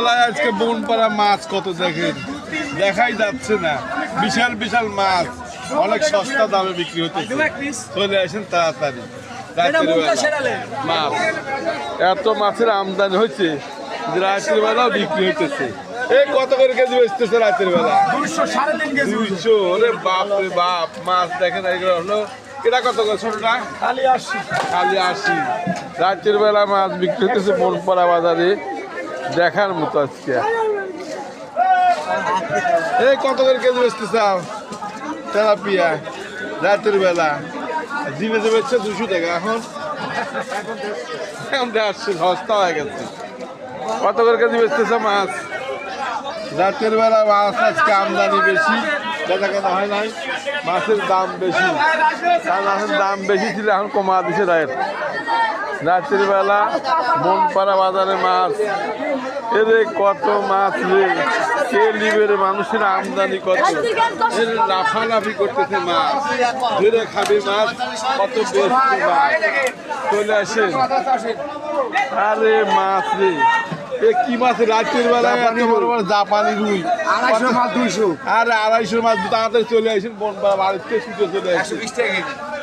বেলায় আজকে বনপাড়া মাছ কত দেখেন, দেখাই যাচ্ছে না। বিশাল বিশাল মাছ অনেক সস্তা দামে বিক্রি হতে। চলে আসেন তাড়াতাড়ি। মাছ এত মাছের আমদানি হয়েছে যে রাতের বেলাও বিক্রি হইতেছে। এই কত করে কেজি বেচতেছে রাতের বেলা? 200। ওরে বাপ রে বাপ, মাছ দেখেন এগুলো হলো। এটা কত করে ছোটটা? খালি 80। রাতের বেলা মাছ বিক্রি হতেছে বনপাড়া বাজারে, দেখার মতো আজকে। এই কত করে কেজি বেচতেছে তেলাপিয়া রাতের বেলা? জিমে যে বেচছে 200 টাকা। এখন আসছে সস্তা হয়ে গেছে। কত করে কেজি বেচতেছে মাছ? রাতের বেলা মাছ আজকে আমদানি বেশি, বেচা কেনা হয় নাই। মাছের দাম বেশি, কারণ এখন দাম বেশি ছিল, এখন কমা দিছে রায়ের। রাতের বেলা বনপাড়া বাজারে মাছ, এরে কত মাছ রে, কে নিবে রে? মানুষের আমদানি কত, লাফালাফি করতেছে মাছ, ধরে খাবে মাছ, কত বেশি মাছ। চলে আসেন। আরে মাছ রে, কি মাছ রাতের বেলায়? জাপানি রুই 200। আরে 250 মাছ তাড়াতাড়ি চলে আসেন। বনপাড়া বাড়িতে ছুটে চলে আসেন।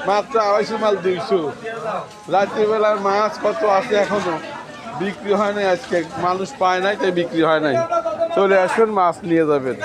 মাত্র 250 মাছ 200। রাতের বেলার মাছ কত আছে এখনো বিক্রি হয় নাই। আজকে মানুষ পায় নাই, তাই বিক্রি হয় নাই। চলে আসবেন, মাছ নিয়ে যাবেন।